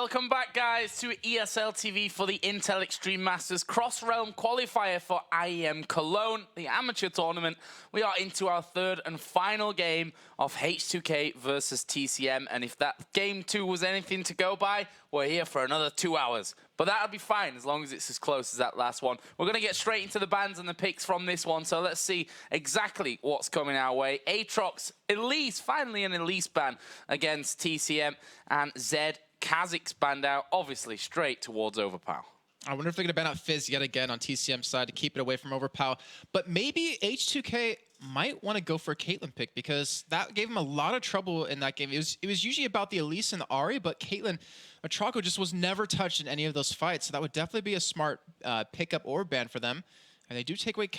Welcome back, guys, to ESL TV for the Intel Extreme Masters Cross-Realm Qualifier for IEM Cologne, the amateur tournament. We are into our third and final game of H2k versus TCM, and if that game 2 was anything to go by, we're here for another 2 hours. But that'll be fine as long as it's as close as that last one. We're going to get straight into the bans and the picks from this one, so let's see exactly what's coming our way. Aatrox, Elise, finally an Elise ban against TCM, and Zed, Kha'Zix's banned out, obviously straight towards Overpow. I wonder if they're going to ban out Fizz yet again on TCM's side to keep it away from Overpow. But maybe H2k might want to go for a Caitlyn pick because that gave him a lot of trouble in that game. It was usually about the Elise and the Ahri, but Caitlyn Atraco just was never touched in any of those fights. So that would definitely be a smart pickup or ban for them. And they do take away...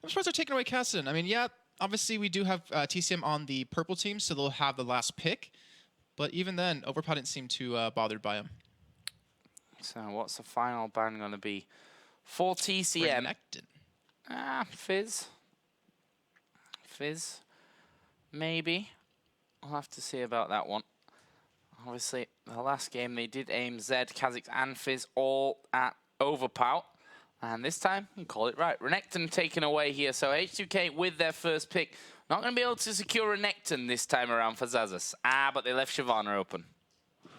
I'm surprised they're taking away Cassidy. I mean, yeah, obviously we do have TCM on the purple team, so they'll have the last pick. But even then, Overpow didn't seem too bothered by him. So what's the final ban going to be for TCM? Fizz. Fizz. Maybe. I'll have to see about that one. Obviously, the last game they did aim Zed, Kha'Zix, and Fizz all at Overpow. And this time, you can call it right. Renekton taken away here. So H2k with their first pick. Not going to be able to secure Renekton this time around for Xayah. But they left Shyvana open.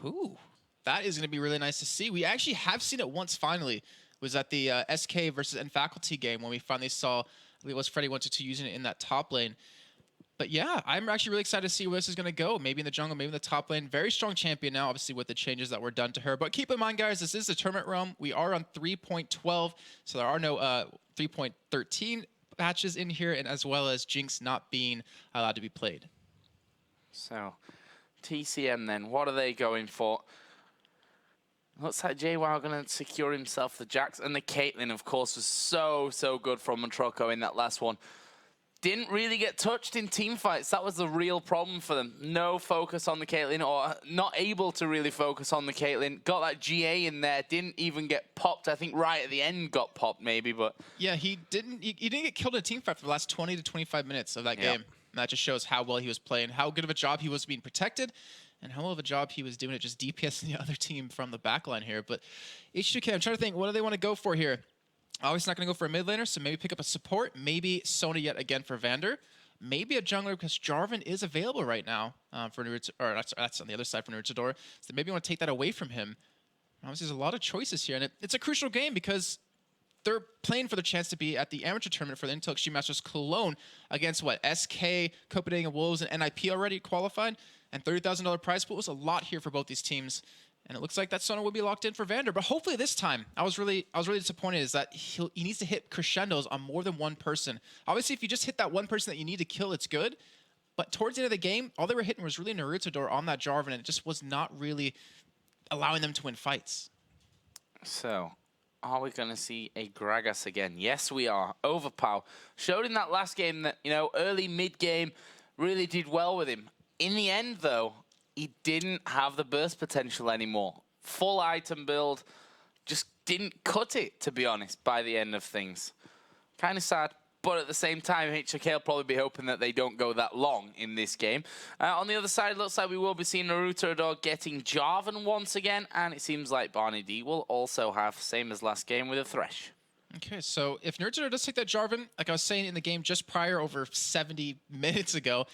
Ooh. That is going to be really nice to see. We actually have seen it once finally. It was at the SK versus N-Faculty game when we finally saw, I believe it was Freddy122 using it in that top lane. But yeah, I'm actually really excited to see where this is going to go. Maybe in the jungle, maybe in the top lane. Very strong champion now, obviously, with the changes that were done to her. But keep in mind, guys, this is the tournament realm. We are on 3.12, so there are no 3.13 patches in here, and as well as Jinx not being allowed to be played. So, TCM then, what are they going for? Looks like JWoww going to secure himself the Jax, and the Caitlyn, of course, was so good from Atraco in that last one. Didn't really get touched in team fights. That was the real problem for them. No focus on the Caitlyn, or not able to really focus on the Caitlyn. Got that GA in there, didn't even get popped. I think right at the end got popped maybe, but... Yeah, he didn't get killed in a team fight for the last 20 to 25 minutes of that game. And that just shows how well he was playing, how good of a job he was being protected, and how well of a job he was doing it just DPSing the other team from the backline here. But H2k, I'm trying to think, what do they want to go for here? Obviously not going to go for a mid laner, so maybe pick up a support. Maybe Sona yet again for Vander. Maybe a jungler because Jarvan is available right now for Naruto, or that's on the other side for Naruto. So maybe you want to take that away from him. Obviously, there's a lot of choices here, and it's a crucial game because they're playing for the chance to be at the amateur tournament for the Intel Extreme Masters Cologne against what, SK, Copenhagen Wolves, and NIP already qualified, and $30,000 prize pool was a lot here for both these teams. And it looks like that Sona will be locked in for Vander, but hopefully this time, I was really disappointed is that he needs to hit crescendos on more than one person. Obviously, if you just hit that one person that you need to kill, it's good. But towards the end of the game, all they were hitting was really Naruto on that Jarvan, and it just was not really allowing them to win fights. So, are we going to see a Gragas again? Yes, we are. Overpow showed in that last game that, early, mid-game really did well with him. In the end, though, he didn't have the burst potential anymore. Full item build, just didn't cut it, to be honest, by the end of things. Kind of sad, but at the same time, H2k will probably be hoping that they don't go that long in this game. On the other side, it looks like we will be seeing Naruto getting Jarvan once again, and it seems like Barney D will also have, same as last game, with a Thresh. Okay, so if Naruto does take that Jarvan, like I was saying in the game just prior, over 70 minutes ago,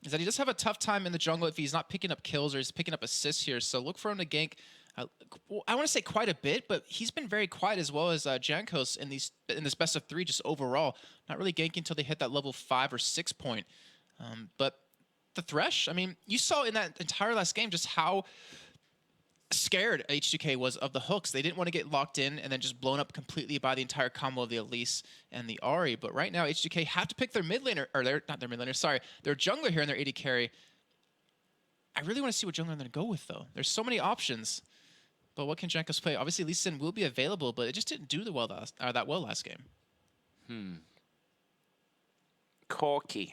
is that he does have a tough time in the jungle if he's not picking up kills or he's picking up assists here. So look for him to gank, I want to say quite a bit, but he's been very quiet as well as Jankos in this best of 3 just overall. Not really ganking until they hit that level 5 or 6 point. But the Thresh, I mean, you saw in that entire last game just how scared H2k was of the hooks. They didn't want to get locked in and then just blown up completely by the entire combo of the Elise and the Ahri. But right now, H2k have to pick their mid laner, or not their mid laner, sorry, their jungler here in their AD carry. I really want to see what jungler they're going to go with, though. There's so many options. But what can Jankos play? Obviously, Lee Sin will be available, but it just didn't do that well last game. Corki.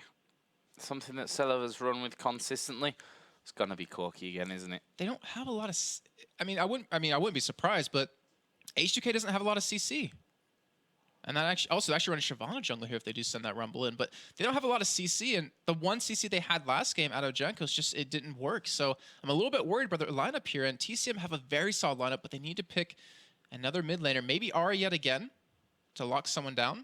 Something that Celo has run with consistently. It's gonna be Corki again, isn't it? They don't have a lot of. I wouldn't be surprised, but H2k doesn't have a lot of CC. And that actually running Shyvana jungle here if they do send that Rumble in. But they don't have a lot of CC, and the one CC they had last game out of Jankos just it didn't work. So I'm a little bit worried about their lineup here. And TCM have a very solid lineup, but they need to pick another mid laner, maybe Ari yet again, to lock someone down.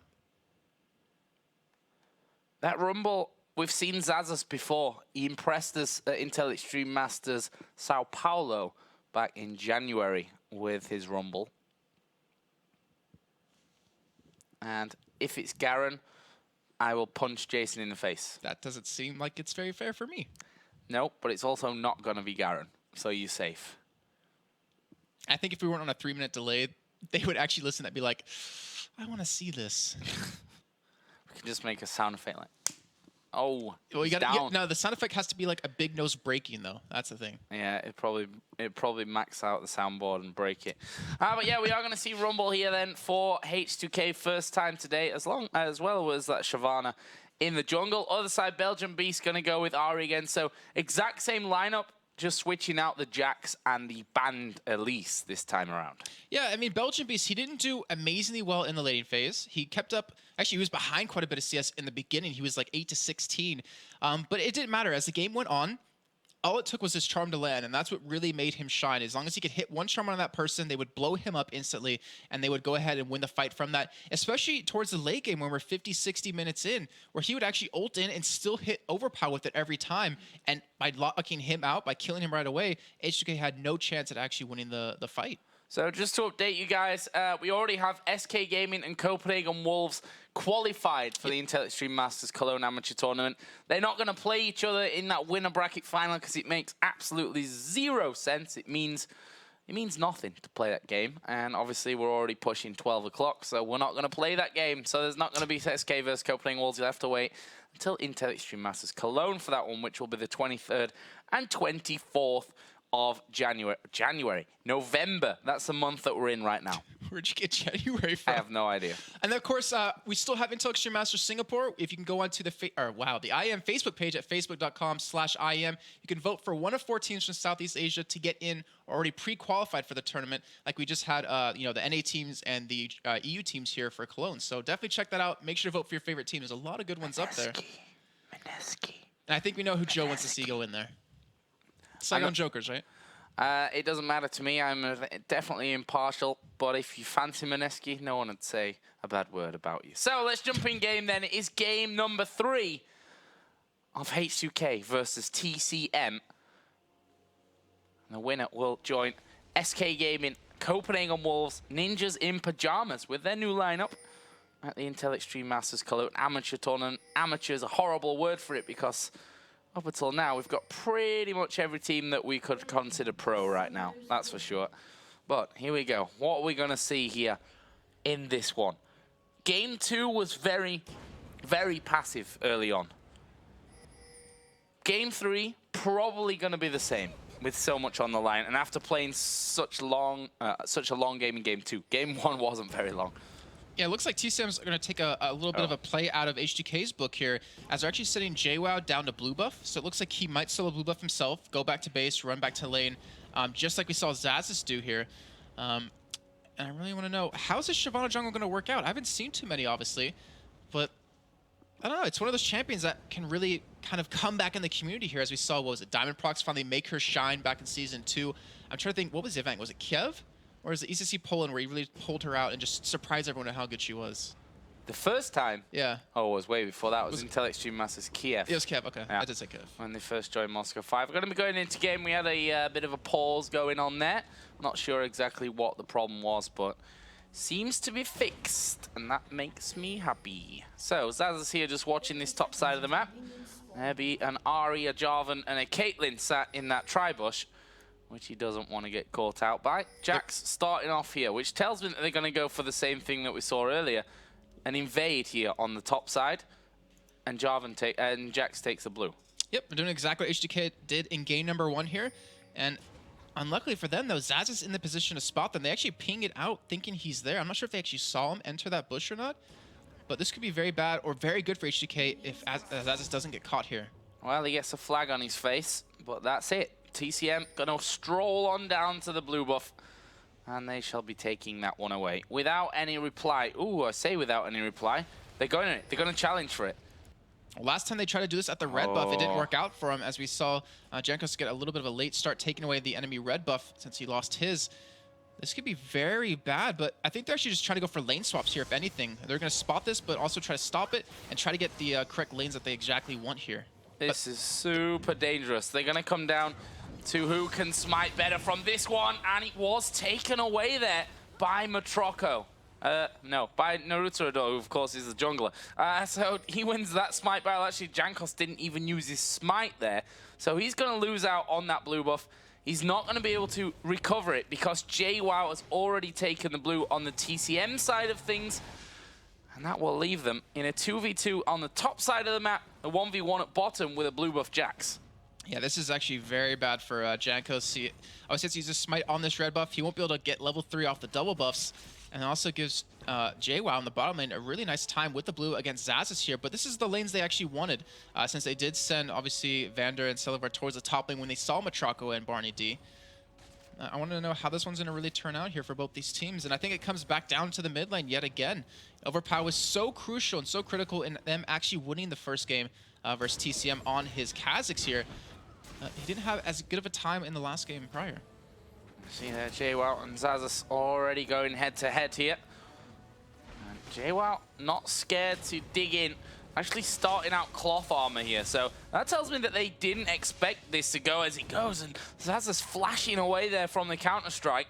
That Rumble, we've seen Zazas before. He impressed us at Intel Extreme Masters Sao Paulo back in January with his Rumble. And if it's Garen, I will punch Jason in the face. That doesn't seem like it's very fair for me. No, but it's also not going to be Garen, so you're safe. I think if we weren't on a 3-minute delay, they would actually listen and be like, I want to see this. We can just make a sound effect like, oh, well, you down. gotta, no, the sound effect has to be like a big nose breaking, though. That's the thing. Yeah, it probably max out the soundboard and break it. But yeah, we are going to see Rumble here then for H2k first time today, as well as that Shyvana in the jungle. Other side, Belgian Beast going to go with Ari again. So exact same lineup, just switching out the Jax and the banned Elise this time around. Yeah, I mean, Belgian Beast, he didn't do amazingly well in the laning phase. He kept up, actually, he was behind quite a bit of CS in the beginning. He was like 8 to 16. But it didn't matter. As the game went on, all it took was his charm to land, and that's what really made him shine. As long as he could hit one charm on that person, they would blow him up instantly, and they would go ahead and win the fight from that, especially towards the late game when we're 50, 60 minutes in, where he would actually ult in and still hit overpower with it every time, and by locking him out, by killing him right away, H2k had no chance at actually winning the fight. So just to update you guys, we already have SK Gaming and Copenhagen Wolves qualified for the Intel Extreme Masters Cologne Amateur Tournament. They're not going to play each other in that winner bracket final because it makes absolutely zero sense. It means nothing to play that game. And obviously we're already pushing 12 o'clock, so we're not going to play that game. So there's not going to be SK versus Copenhagen Wolves. You'll have to wait until Intel Extreme Masters Cologne for that one, which will be the 23rd and 24th of November. That's the month that we're in right now. Where'd you get January from? I have no idea. And then, of course, we still have Intel Extreme Masters Singapore. If you can go onto the IEM Facebook page at facebook.com/IEM, you can vote for one of 4 teams from Southeast Asia to get in already pre-qualified for the tournament. Like we just had, the NA teams and the EU teams here for Cologne. So definitely check that out. Make sure to vote for your favorite team. There's a lot of good ones up there. Mineski. And I think we know who Joe wants to see go in there. Saigon Jokers, right? It doesn't matter to me. I'm definitely impartial. But if you fancy Mineski, no one would say a bad word about you. So let's jump in game then. It is game number 3 of H2k versus TCM. And the winner will join SK Gaming, Copenhagen Wolves, Ninjas in Pajamas with their new lineup at the Intel Extreme Masters Cologne Amateur Tournament. Amateur is a horrible word for it because up until now, we've got pretty much every team that we could consider pro right now. That's for sure. But here we go. What are we going to see here in this one? Game 2 was very, very passive early on. Game 3, probably going to be the same with so much on the line. And after playing such a long game in Game 2, Game 1 wasn't very long. Yeah, it looks like TCM's going to take a little bit of a play out of H2K's book here, as they're actually sending JWoww down to blue buff. So it looks like he might solo blue buff himself, go back to base, run back to lane, just like we saw Zazas do here. And I really want to know, how's this Shyvana jungle going to work out? I haven't seen too many, obviously, but I don't know. It's one of those champions that can really kind of come back in the community here, as we saw, what was it, Diamond Procs finally make her shine back in Season 2. I'm trying to think, what was the event? Was it Kiev? Or is it ECC Poland where he really pulled her out and just surprised everyone at how good she was? The first time? Yeah. Oh, it was way before that. It was Intel Extreme Masters Kiev. It was Kiev, okay. Yeah. I did say Kiev. When they first joined Moscow 5. We're going to be going into game. We had a bit of a pause going on there. Not sure exactly what the problem was, but seems to be fixed. And that makes me happy. So, Zaz's here just watching this top side of the map. There be an Ari, a Jarvan, and a Caitlyn sat in that tri-bush, which he doesn't want to get caught out by. Jax starting off here, which tells me that they're going to go for the same thing that we saw earlier, an invade here on the top side, and Jax takes the blue. Yep, they're doing exactly what H2K did in game number 1 here, and unluckily for them, though, Zaz is in the position to spot them. They actually ping it out thinking he's there. I'm not sure if they actually saw him enter that bush or not, but this could be very bad or very good for H2K if Zaz doesn't get caught here. Well, he gets a flag on his face, but that's it. TCM gonna stroll on down to the blue buff And they shall be taking that one away. Without any reply. Ooh, I say without any reply. They're going to challenge for it. Last time they tried to do this at the red buff, it didn't work out for him, as we saw Jankos get a little bit of a late start, taking away the enemy red buff since he lost his. This could be very bad, but I think they're actually just trying to go for lane swaps here, if anything. They're going to spot this, but also try to stop it and try to get the correct lanes that they exactly want here. This is super dangerous. They're going to come down to who can smite better from this one, and it was taken away there by Matroko. No, by Naruto, who of course is the jungler. So he wins that smite battle. Actually, Jankos didn't even use his smite there. So he's going to lose out on that blue buff. He's not going to be able to recover it because JWoww has already taken the blue on the TCM side of things. And that will leave them in a 2v2 on the top side of the map, a 1v1 at bottom with a blue buff Jax. Yeah, this is actually very bad for Jankos. See, since he's a smite on this red buff, he won't be able to get level 3 off the double buffs. And it also gives JWoww on the bottom lane a really nice time with the blue against Xaxus here. But this is the lanes they actually wanted, since they did send, obviously, Vander and Celevar towards the top lane when they saw Matroko and Barney D. I want to know how this one's going to really turn out here for both these teams. And I think it comes back down to the mid lane yet again. Overpower was so crucial and so critical in them actually winning the first game versus TCM on his Kha'Zix here. He didn't have as good of a time in the last game prior. See there, JWoww and Xaxus already going head-to-head here. And JWoww not scared to dig in, actually starting out cloth armor here. So that tells me that they didn't expect this to go as it goes. And Xaxus flashing away there from the counter-strike.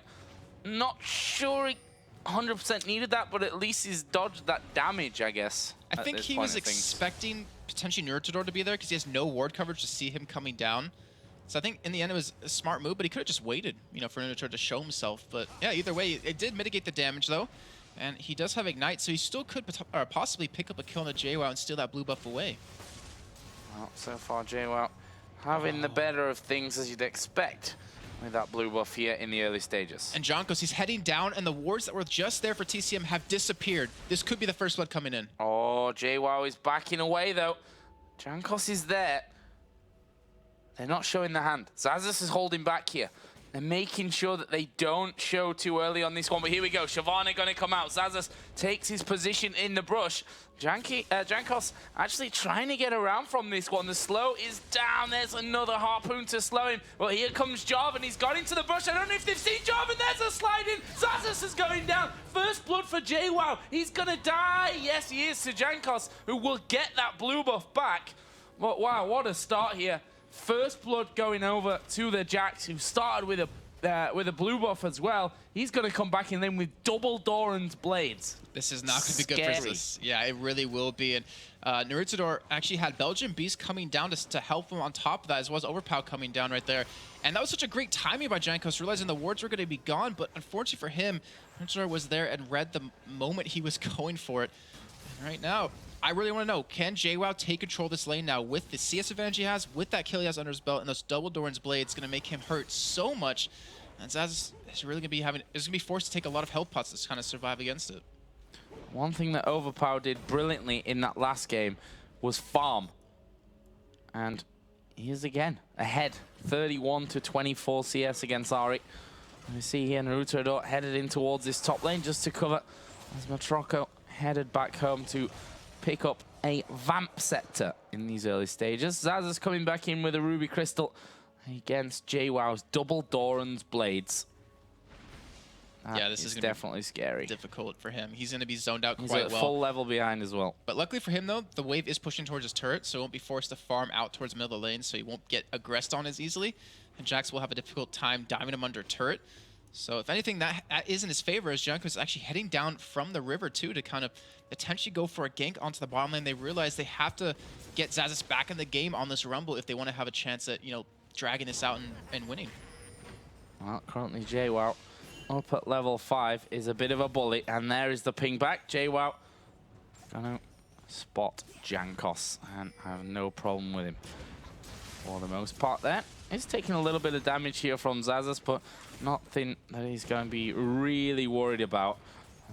Not sure he 100% needed that, but at least he's dodged that damage, I guess. I think he was expecting potentially Nurtador to be there because he has no ward coverage to see him coming down. So I think in the end it was a smart move, but he could have just waited, you know, for Nurtador to show himself. But yeah, either way, it did mitigate the damage though. And he does have Ignite, so he still could possibly pick up a kill on the JWoww and steal that blue buff away. Well, so far JWoww having the better of things as you'd expect with that blue buff here in the early stages. And Jankos, he's heading down, and the wards that were just there for TCM have disappeared. This could be the first blood coming in. Oh, JWoww is backing away though. Jankos is there. They're not showing the hand. Xaxus is holding back here. They're making sure that they don't show too early on this one. But here we go. Shyvana going to come out. Xaxus takes his position in the brush. Jankos actually trying to get around from this one. The slow is down. There's another harpoon to slow him. Well, here comes Jarvan. He's got into the brush. I don't know if they've seen Jarvan. There's a slide in. Xaxus is going down. First blood for JWoww. He's going to die. Yes, he is to Jankos, who will get that blue buff back. But wow, what a start here. First blood going over to the Jax, who started with a blue buff as well. He's going to come back in then with double Doran's blades. This is not going to be good for us. Yeah, it really will be. And Naruto actually had Belgian Beast coming down to help him on top of that, as well as Overpower coming down right there. And that was such a great timing by Jankos, realizing the wards were going to be gone. But unfortunately for him, Naruto was there and read the moment he was going for it. And right now, I really want to know, can JWoww take control of this lane now with the CS advantage he has, with that kill he has under his belt, and those double Doran's blades going to make him hurt so much. And Xaxus is really going to be forced to take a lot of health pots to kind of survive against it. One thing that Overpower did brilliantly in that last game was farm. And he is again ahead, 31-24 CS against Ari. We see here Naruto headed in towards this top lane just to cover as Matroko headed back home to pick up a Vamp Scepter in these early stages. Xaxus coming back in with a Ruby Crystal against JWoww's double Doran's blades. Yeah, this is definitely scary. Difficult for him. He's going to be zoned out quite well. He's full level behind as well. But luckily for him, though, the wave is pushing towards his turret, so he won't be forced to farm out towards the middle of the lane, so he won't get aggressed on as easily. And Jax will have a difficult time diving him under turret. So if anything, that is in his favor, as Jankos is actually heading down from the river, too, to kind of potentially go for a gank onto the bottom lane. They realize they have to get Xaxus back in the game on this Rumble if they want to have a chance at, you know, dragging this out and winning. Well, currently JWoww up at level 5 is a bit of a bully, and there is the ping back. JWoww gonna spot Jankos and have no problem with him for the most part there. He's taking a little bit of damage here from Xaxus, but nothing that he's going to be really worried about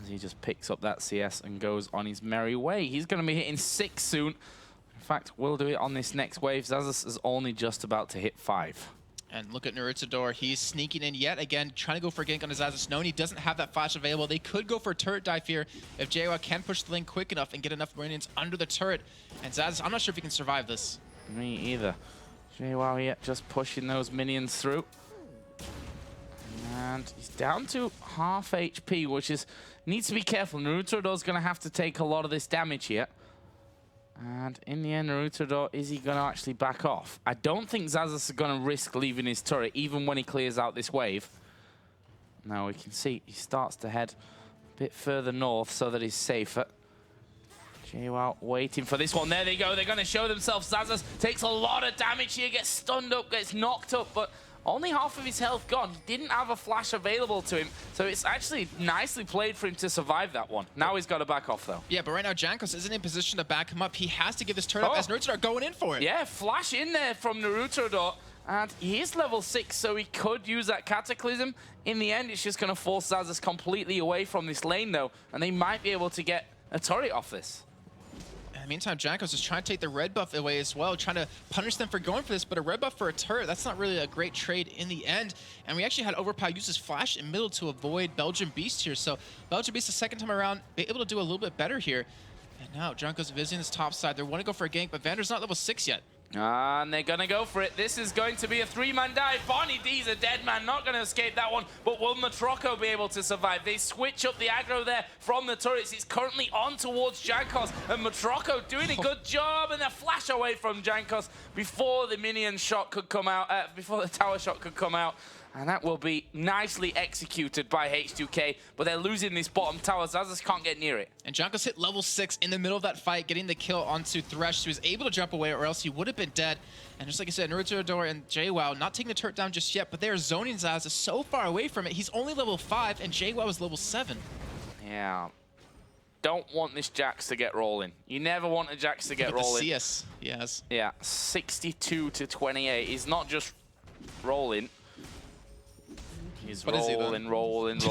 as he just picks up that CS and goes on his merry way. He's going to be hitting 6 soon. In fact, we'll do it on this next wave. Xaxus is only just about to hit 5. And look at Naruto. He's sneaking in yet again, trying to go for a gank on his Xaxus, knowing he doesn't have that flash available. They could go for a turret dive here if JWoww can push the lane quick enough and get enough minions under the turret. And Xaxus, I'm not sure if he can survive this. Me either. JWoww yet just pushing those minions through. And he's down to half HP, which is needs to be careful. Naruto-do's going to have to take a lot of this damage here. And in the end, Naruto, is he going to actually back off? I don't think Xaxus is going to risk leaving his turret, even when he clears out this wave. Now we can see he starts to head a bit further north so that he's safer. JWoww waiting for this one. There they go. They're going to show themselves. Xaxus takes a lot of damage here, gets stunned up, gets knocked up, but only half of his health gone. He didn't have a flash available to him, so it's actually nicely played for him to survive that one. Now he's got to back off, though. Yeah, but right now, Jankos isn't in position to back him up. He has to give this turn up as Naruto are going in for it. Yeah, flash in there from Naruto, and he is level 6, so he could use that Cataclysm. In the end, it's just going to force Xaxus completely away from this lane, though, and they might be able to get a turret off this. In the meantime, Jankos is trying to take the red buff away as well, trying to punish them for going for this, but a red buff for a turret, that's not really a great trade in the end. And we actually had Overpower use his flash in middle to avoid Belgian Beast here. So Belgian Beast the second time around, be able to do a little bit better here. And now Jankos visiting this top side. They want to go for a gank, but Vander's not level 6 yet. And they're going to go for it. This is going to be a 3-man dive. Barney D's a dead man, not going to escape that one. But will Matroco be able to survive? They switch up the aggro there from the turrets. It's currently on towards Jankos. And Matroco doing a good job. And they flash away from Jankos before the minion shot could come out, before the tower shot could come out. And that will be nicely executed by H2k, but they're losing this bottom tower. Xaxus can't get near it. And Jankos hit level 6 in the middle of that fight, getting the kill onto Thresh. He was able to jump away, or else he would have been dead. And just like I said, Naruto and JWoww not taking the turret down just yet, but they are zoning Xaxus so far away from it. He's only level 5, and JWoww is level 7. Yeah. Don't want this Jax to get rolling. You never want a Jax to get rolling. The CS, yes. Yeah, 62 to 28. He's not just rolling. He's rolling.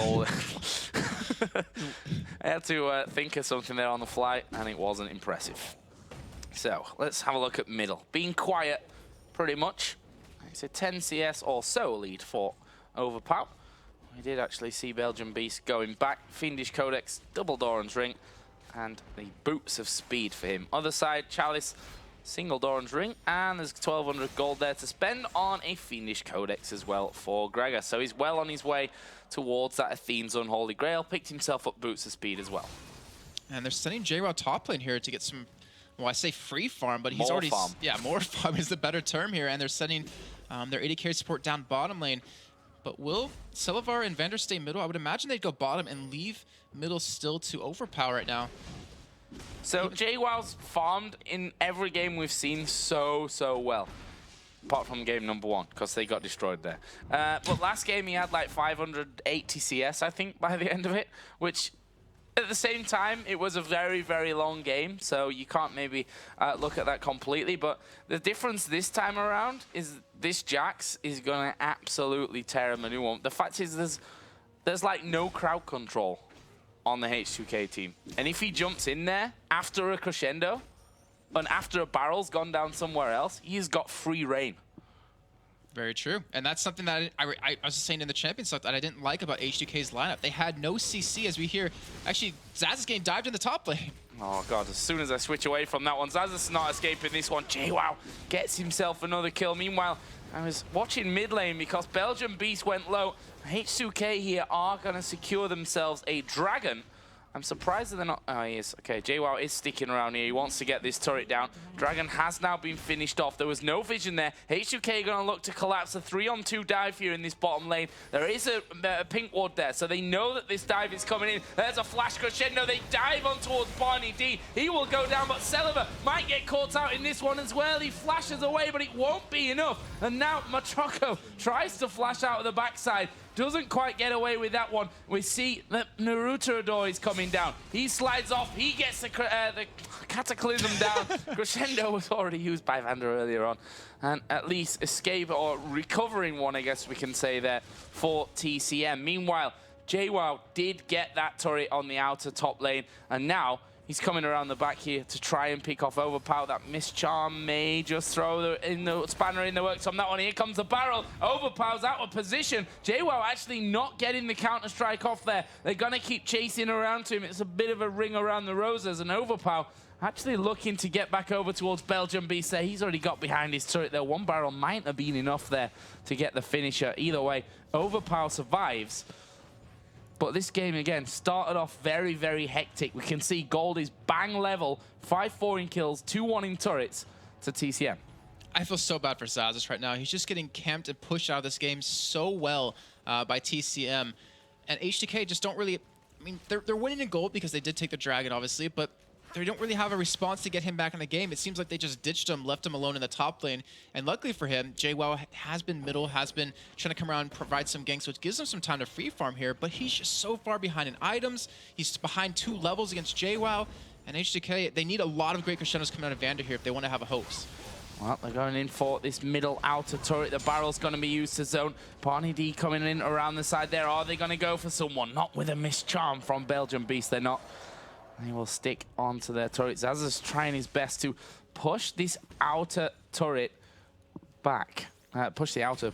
I had to think of something there on the fly, and it wasn't impressive. So, let's have a look at middle. Being quiet, pretty much. It's a 10 CS or so lead for Overpower. We did actually see Belgian Beast going back. Fiendish Codex, double Doran's Ring, and the Boots of Speed for him. Other side, Chalice, single Doran's Ring, and there's 1,200 gold there to spend on a Fiendish Codex as well for Gregor. So he's well on his way towards that Athene's Unholy Grail. Picked himself up Boots of Speed as well. And they're sending JWoww top lane here to get some, well, I say free farm, but he's more already... farm. Yeah, more farm is the better term here, and they're sending their 80 carry support down bottom lane. But will Silivar and Vander stay middle? I would imagine they'd go bottom and leave middle still to Overpower right now. So JWoww's farmed in every game we've seen so well. Apart from game number 1, because they got destroyed there. But last game he had like 580 CS, I think, by the end of it, which at the same time, it was a very long game, so you can't maybe look at that completely. But the difference this time around is this Jax is going to absolutely tear him a new one. The fact is there's like no crowd control on the H2k team. And if he jumps in there after a crescendo and after a barrel's gone down somewhere else, he's got free reign. Very true. And that's something that I was saying in the champion stuff that I didn't like about H2k's lineup. They had no CC, as we hear. Actually, Xaxus getting dived in the top lane. Oh, God, as soon as I switch away from that one, Xaxus is not escaping this one. JWoww gets himself another kill. Meanwhile, I was watching mid lane because Belgian Beast went low. H2k here are going to secure themselves a dragon. I'm surprised that they're not... Oh, he is. Okay, JWoww is sticking around here. He wants to get this turret down. Dragon has now been finished off. There was no vision there. H2k are going to look to collapse a 3-on-2 dive here in this bottom lane. There is a pink ward there, so they know that this dive is coming in. There's a flash crescendo. They dive on towards Barney D. He will go down, but Celiver might get caught out in this one as well. He flashes away, but it won't be enough. And now Matroco tries to flash out of the backside. Doesn't quite get away with that one. We see that Naruto is coming down. He slides off. He gets the Cataclysm down. Crescendo was already used by Vander earlier on. And at least escape, or recovering one, I guess we can say there, for TCM. Meanwhile, JWoww did get that turret on the outer top lane. And now He's coming around the back here to try and pick off Overpower. That mischarm may just throw the spanner in the works on that one. Here comes the barrel. Overpower's out of position. JWoww actually not getting the counter-strike off there. They're going to keep chasing around to him. It's a bit of a ring around the roses, and Overpower actually looking to get back over towards Belgium Beast there. He's already got behind his turret there. One barrel might have been enough there to get the finisher. Either way, Overpower survives. But this game, again, started off very, very hectic. We can see Gold is bang level, 5-4 in kills, 2-1 in turrets to TCM. I feel so bad for Zazas right now. He's just getting camped and pushed out of this game so well by TCM. And H2k just don't really... I mean, they're winning in Gold because they did take the Dragon, obviously, but they don't really have a response to get him back in the game. It seems like they just ditched him, left him alone in the top lane. And luckily for him, JWoww has been middle, has been trying to come around and provide some ganks, which gives him some time to free farm here. But he's just so far behind in items. He's behind 2 levels against JWoww. And H2k, they need a lot of great crescendos coming out of Vander here if they want to have a hopes. Well, they're going in for this middle outer turret. The barrel's going to be used to zone. Barney D coming in around the side there. Are they going to go for someone? Not with a mischarm from Belgium Beast. They're not. They will stick onto their turrets. Zazas trying his best to push this outer turret back. Push the outer...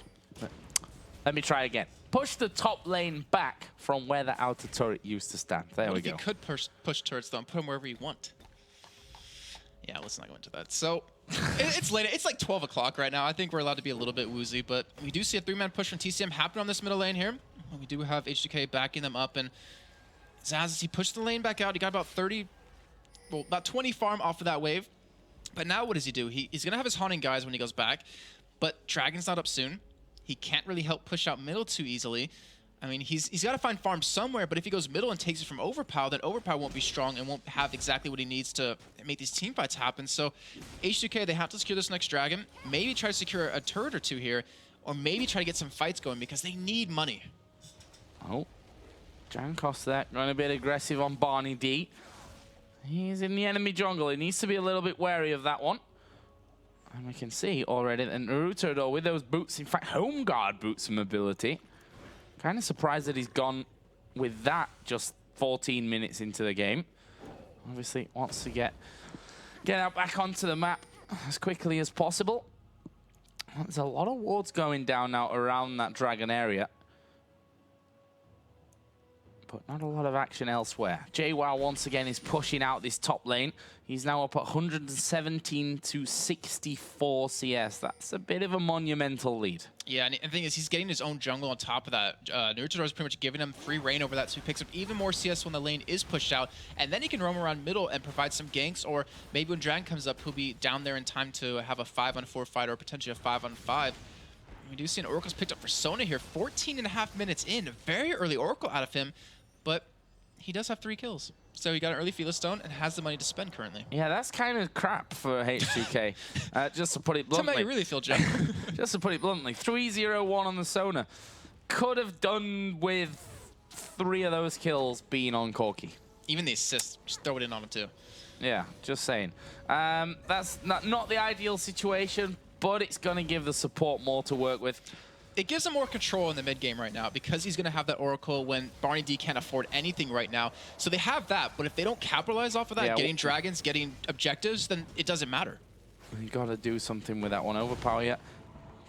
Let me try again. Push the top lane back from where the outer turret used to stand. There we go. You could push turrets, though, and put them wherever you want. Yeah, let's not go into that. So, it's late. It's like 12 o'clock right now. I think we're allowed to be a little bit woozy, but we do see a 3-man push from TCM happen on this middle lane here. We do have H2k backing them up, and Zazas, he pushed the lane back out. He got about 20 farm off of that wave. But now what does he do? He's going to have his haunting guys when he goes back, but Dragon's not up soon. He can't really help push out middle too easily. I mean, he's got to find farm somewhere, but if he goes middle and takes it from Overpower, then Overpower won't be strong and won't have exactly what he needs to make these team fights happen. So H2k, they have to secure this next Dragon, maybe try to secure a turret or 2 here, or maybe try to get some fights going because they need money. Oh. Jankos there, going a bit aggressive on Barney D. He's in the enemy jungle. He needs to be a little bit wary of that one. And we can see already that Naruto, though, with those boots, in fact, home guard boots and mobility. Kind of surprised that he's gone with that just 14 minutes into the game. Obviously wants to get out back onto the map as quickly as possible. There's a lot of wards going down now around that Dragon area, but not a lot of action elsewhere. JWoww once again is pushing out this top lane. He's now up at 117 to 64 CS. That's a bit of a monumental lead. Yeah, and the thing is, he's getting his own jungle on top of that. Naruto is pretty much giving him free reign over that, so he picks up even more CS when the lane is pushed out, and then he can roam around middle and provide some ganks, or maybe when Dragon comes up, he'll be down there in time to have a 5-on-4 fight or potentially a 5-on-5. We do see an Oracle's picked up for Sona here, 14.5 minutes in. Very early Oracle out of him, but he does have 3 kills. So he got an early Felis Stone and has the money to spend currently. Yeah, that's kind of crap for H2k. Just to put it bluntly. Tell me how you really feel, Joe. Just to put it bluntly, 3-0-1 on the Sona. Could have done with 3 of those kills being on Corki. Even the assists, just throw it in on him too. Yeah, just saying. That's not the ideal situation, but it's going to give the support more to work with. It gives him more control in the mid game right now because he's going to have that Oracle when Barney D can't afford anything right now. So they have that, but if they don't capitalize off of that, getting dragons, getting objectives, then it doesn't matter. You got to do something with that one. Overpower yet.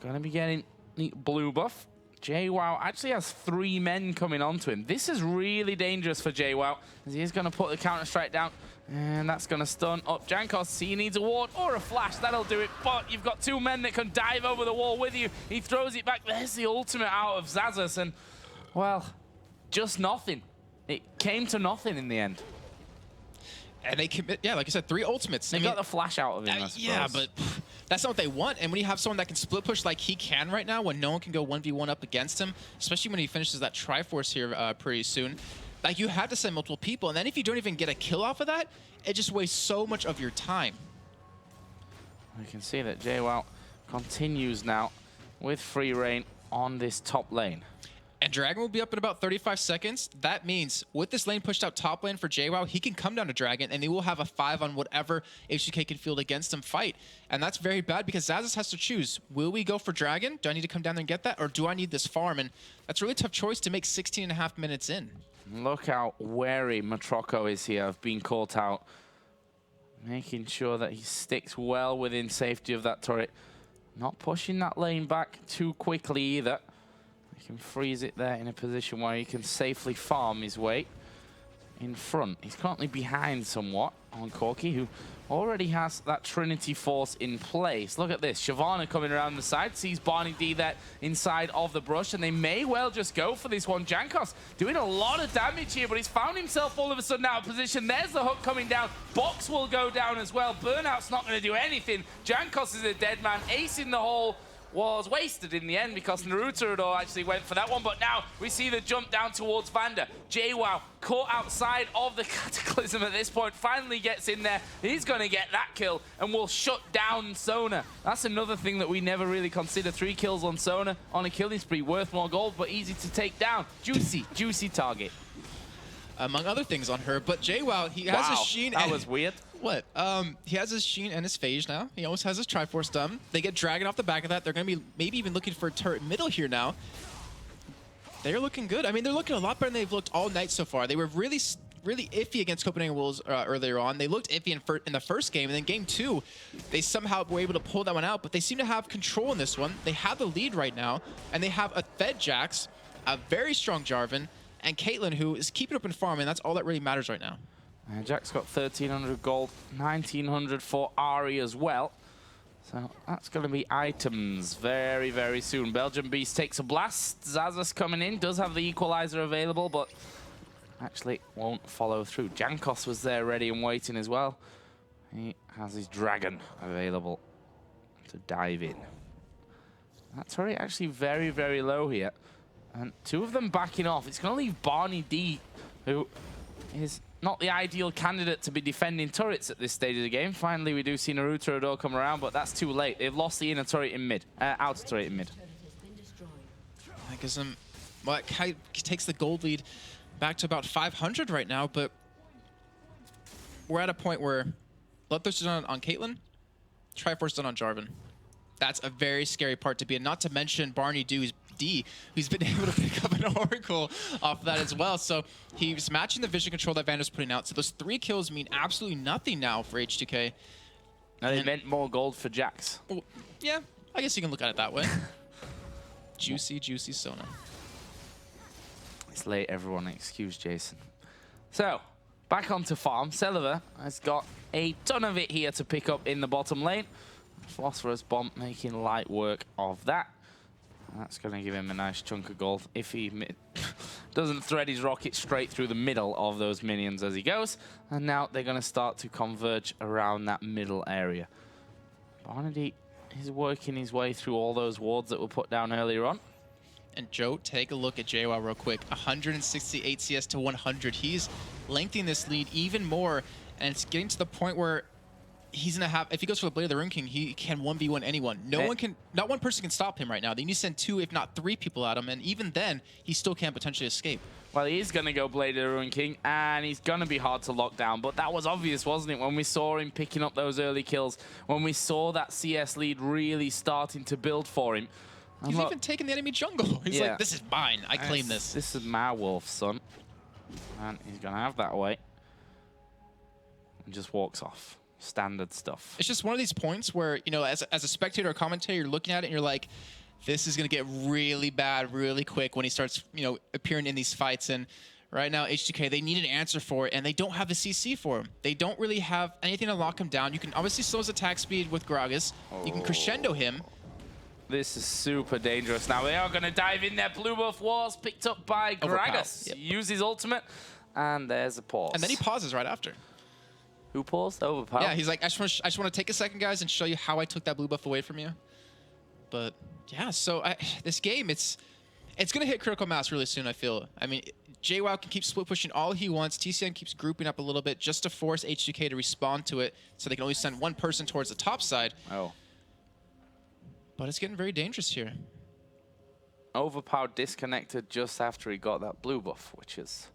Going to be getting the blue buff. JWoww actually has 3 men coming onto him. This is really dangerous for JWoww, as he is going to put the counter-strike down, and that's going to stun up Jankos. He needs a ward or a flash. That'll do it, but you've got 2 men that can dive over the wall with you. He throws it back. There's the ultimate out of Zazas, and, well, just nothing. It came to nothing in the end. And they commit, yeah, like I said, 3 ultimates. They got the flash out of him, I suppose. Yeah, but that's not what they want. And when you have someone that can split push like he can right now, when no one can go 1v1 up against him, especially when he finishes that Triforce here pretty soon, like you have to send multiple people. And then if you don't even get a kill off of that, it just wastes so much of your time. We can see that JWoww continues now with free reign on this top lane. And Dragon will be up in about 35 seconds. That means with this lane pushed out top lane for JWoww, he can come down to Dragon and they will have a 5 on whatever H2k can field against him fight. And that's very bad because Zazas has to choose. Will we go for Dragon? Do I need to come down there and get that? Or do I need this farm? And that's a really tough choice to make 16.5 minutes in. Look how wary Matroko is here of being caught out. Making sure that he sticks well within safety of that turret. Not pushing that lane back too quickly either. He can freeze it there in a position where he can safely farm his way in front. He's currently behind somewhat on Corki, who already has that Trinity Force in place. Look at this. Shyvana coming around the side, sees Barney D there inside of the brush, and they may well just go for this one. Jankos doing a lot of damage here, but he's found himself all of a sudden out of position. There's the hook coming down. Box will go down as well. Burnout's not going to do anything. Jankos is a dead man. Ace in the hole was wasted in the end because Naruto actually went for that one, but now we see the jump down towards Vander. JWoww caught outside of the Cataclysm at this point, finally gets in there. He's going to get that kill and will shut down Sona. That's another thing that we never really consider. 3 kills on Sona on a killing spree, worth more gold, but easy to take down. Juicy target. Among other things on her, but JWoww, he has his Sheen. That was weird. What? He has his Sheen and his Phage now. He almost has his Triforce done. They get Dragon off the back of that. They're going to be maybe even looking for a turret middle here now. They're looking good. I mean, they're looking a lot better than they've looked all night so far. They were really iffy against Copenhagen Wolves earlier on. They looked iffy in the first game, and then game 2, they somehow were able to pull that one out, but they seem to have control in this one. They have the lead right now, and they have a fed Jax, a very strong Jarvan, and Caitlyn, who is keeping up in farm, and that's all that really matters right now. Jack's got 1,300 gold, 1,900 for Ahri as well. So that's going to be items very, very soon. Belgian Beast takes a blast. Zazas coming in, does have the equalizer available, but actually won't follow through. Jankos was there ready and waiting as well. He has his dragon available to dive in. That turret actually very, very low here. And 2 of them backing off. It's going to leave Barney D, who is not the ideal candidate to be defending turrets at this stage of the game. Finally, we do see Naruto Adore come around, but that's too late. They've lost the inner turret in mid, outer turret in mid. That gives them, well, it takes the gold lead back to about 500 right now, but we're at a point where Bloodthirst is on Caitlyn, Triforce done on Jarvan. That's a very scary part to be in, not to mention Barney D, who's been able to pick up an Oracle off of that as well. So he's matching the vision control that Vander's putting out. So those 3 kills mean absolutely nothing now for H2k. No, they meant more gold for Jax. Well, yeah, I guess you can look at it that way. Juicy Sona. It's late, everyone. Excuse Jason. So, back onto farm. Celiver has got a ton of it here to pick up in the bottom lane. Phosphorus Bomb making light work of that. That's going to give him a nice chunk of gold if he doesn't thread his rocket straight through the middle of those minions as he goes. And now they're going to start to converge around that middle area. Barnady is working his way through all those wards that were put down earlier on. And Joe, take a look at JWoww real quick. 168 CS to 100. He's lengthening this lead even more, and it's getting to the point where he's gonna have, if he goes for the Blade of the Rune King, he can 1v1 anyone. Not one person can stop him right now. They need to send 2, if not 3 people at him, and even then, he still can't potentially escape. Well, he is gonna go Blade of the Rune King, and he's gonna be hard to lock down, but that was obvious, wasn't it? When we saw him picking up those early kills, when we saw that CS lead really starting to build for him. He's even taking the enemy jungle. He's like, this is mine. I claim this. This is my wolf, son. And he's gonna have that away. And just walks off. Standard stuff. It's just one of these points where, you know, as a spectator or commentator, you're looking at it and you're like, this is going to get really bad really quick when he starts, you know, appearing in these fights. And right now, H2k, they need an answer for it, and they don't have the CC for him. They don't really have anything to lock him down. You can obviously slow his attack speed with Gragas. You can crescendo him. This is super dangerous. Now they are going to dive in there. Blue buff was picked up by Gragas. Yep. Use his ultimate, and there's a pause. And then he pauses right after. Who paused? Overpower? Yeah, he's like, I just want to take a second, guys, and show you how I took that blue buff away from you. But yeah, so this game, it's going to hit critical mass really soon, I feel. I mean, JWoww can keep split pushing all he wants. TCM keeps grouping up a little bit just to force H2k to respond to it, so they can only send one person towards the top side. Oh. But it's getting very dangerous here. Overpower disconnected just after he got that blue buff, which is...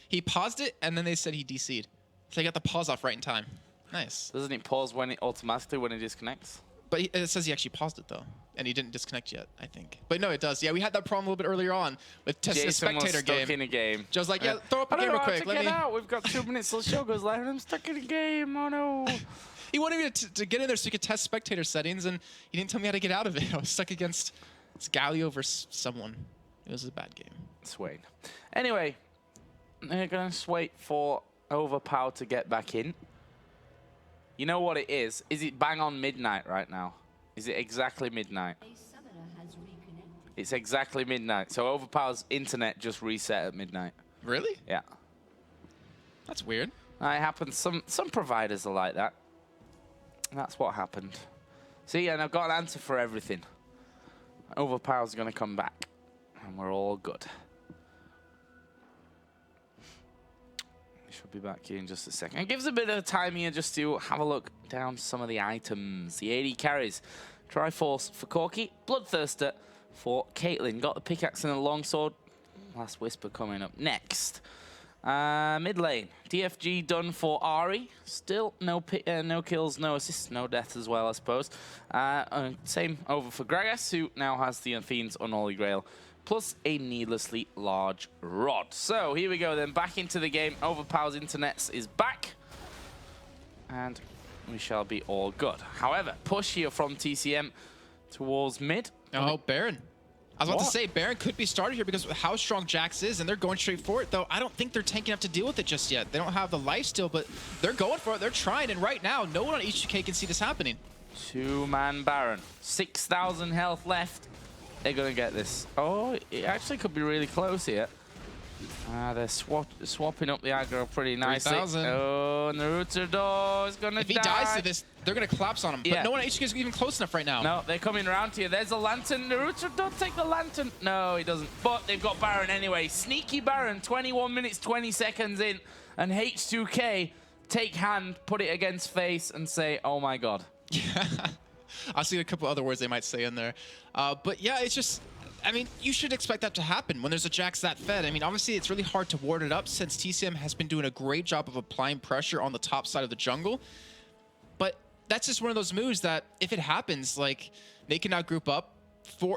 He paused it, and then they said he DC'd. So he got the pause off right in time. Nice. Doesn't it pause when it automatically when it disconnects? But it says he actually paused it, though. And he didn't disconnect yet, I think. But no, it does. Yeah, we had that problem a little bit earlier on with Jason the was spectator stuck game. in a game. Joe's like, yeah, throw up a game real quick. Let me out. We've got 2 minutes till the show goes live, and I'm stuck in a game. Oh no. He wanted me to get in there so he could test spectator settings, and he didn't tell me how to get out of it. I was stuck against Galio versus someone. It was a bad game. Swain. Anyway, they're going to wait for Overpower to get back in. You know what it is? Is it bang on midnight right now? Is it exactly midnight? It's exactly midnight. So Overpower's internet just reset at midnight. Really? Yeah. That's weird. It happens. Some providers are like that. And that's what happened. See, and I've got an answer for everything. Overpower's going to come back. And we're all good. We should be back here in just a second. It gives a bit of time here just to have a look down some of the items. The AD carries. Triforce for Corki. Bloodthirster for Caitlyn. Got the pickaxe and the longsword. Last Whisper coming up next. Mid lane, DFG done for Ari. Still no kills, no assists, no deaths as well, I suppose. Same over for Gragas, who now has the Fiend's Unholy Grail, plus a needlessly large rod. So here we go then, back into the game. Overpower's internet is back. And we shall be all good. However, push here from TCM towards mid. Oh, Baron. I was about to say, Baron could be started here because of how strong Jax is, and they're going straight for it, though. I don't think they're tanking enough to deal with it just yet. They don't have the life still, but they're going for it. They're trying, and right now, no one on H2k can see this happening. 2-man Baron. 6,000 health left. They're going to get this. Oh, it actually could be really close here. They're swapping up the aggro pretty nicely. 3,000. Oh, Naruto is going to die. If he dies to this, they're going to collapse on him. Yeah. But no one on H2k is even close enough right now. No, they're coming around here. There's a lantern. Naruto, don't take the lantern. No, he doesn't. But they've got Baron anyway. Sneaky Baron, 21 minutes, 20 seconds in. And H2k take hand, put it against face, and say, oh my god. Yeah. I'll see a couple other words they might say in there. But yeah, it's just... I mean, you should expect that to happen when there's a Jax that fed. I mean, obviously, it's really hard to ward it up since TCM has been doing a great job of applying pressure on the top side of the jungle. But that's just one of those moves that, if it happens, like, they can now group up.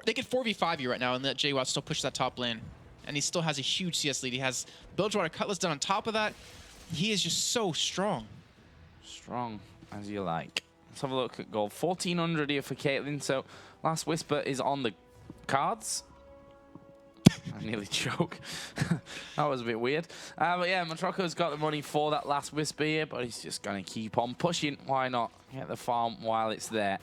They can 4v5 you right now and let JWoww still push that top lane. And he still has a huge CS lead. He has Bilgewater Cutlass done on top of that. He is just so strong. Strong as you like. Let's have a look at gold. 1,400 here for Caitlyn. So, Last Whisper is on the cards. I nearly choke. That was a bit weird. But yeah, Matroko's got the money for that Last Whisper here, but he's just going to keep on pushing. Why not? Get the farm while it's there.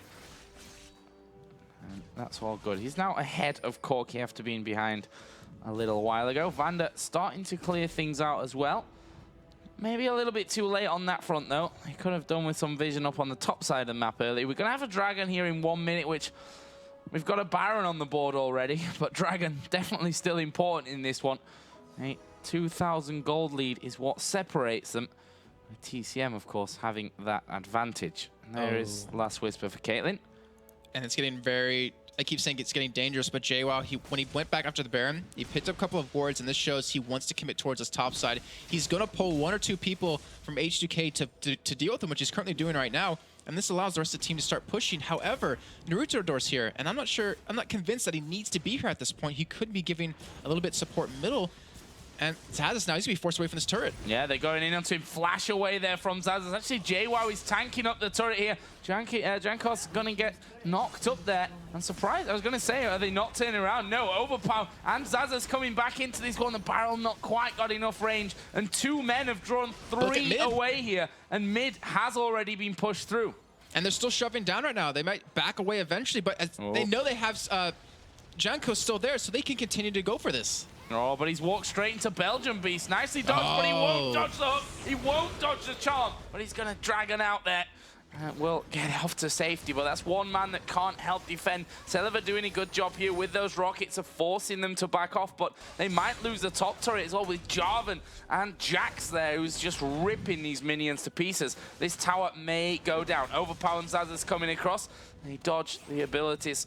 And that's all good. He's now ahead of Corki after being behind a little while ago. Vander starting to clear things out as well. Maybe a little bit too late on that front, though. He could have done with some vision up on the top side of the map earlier. We're going to have a Dragon here in 1 minute, which... We've got a Baron on the board already, but Dragon definitely still important in this one. A 2,000 gold lead is what separates them. With TCM, of course, having that advantage. And there is Last Whisper for Caitlyn. And it's getting very... I keep saying it's getting dangerous, but JWoww, when he went back after the Baron, he picked up a couple of wards, and this shows he wants to commit towards his top side. He's going to pull 1 or 2 people from H2k to deal with him, which he's currently doing right now. And this allows the rest of the team to start pushing. However, Naruto here, and I'm not convinced that he needs to be here at this point. He could be giving a little bit support middle. And Zazas now, he's going to be forced away from this turret. Yeah, they're going in onto him. Flash away there from Zazas. Actually, JWoww is tanking up the turret here. Jankos going to get knocked up there. I'm surprised. I was going to say, are they not turning around? No, Overpower and Zazas coming back into this one. The barrel not quite got enough range. And 2 men have drawn 3 away here. And mid has already been pushed through. And they're still shoving down right now. They might back away eventually, but they know they have Jankos still there, so they can continue to go for this. Oh, but he's walked straight into Belgian Beast. Nicely dodged, but he won't dodge the hook. He won't dodge the charm, but he's going to Dragon out there. Will get off to safety, but that's 1 man that can't help defend. Celiver doing a good job here with those rockets of forcing them to back off, but they might lose the top turret as well with Jarvan and Jax there, who's just ripping these minions to pieces. This tower may go down. Overpower and Zazas coming across. They dodge the abilities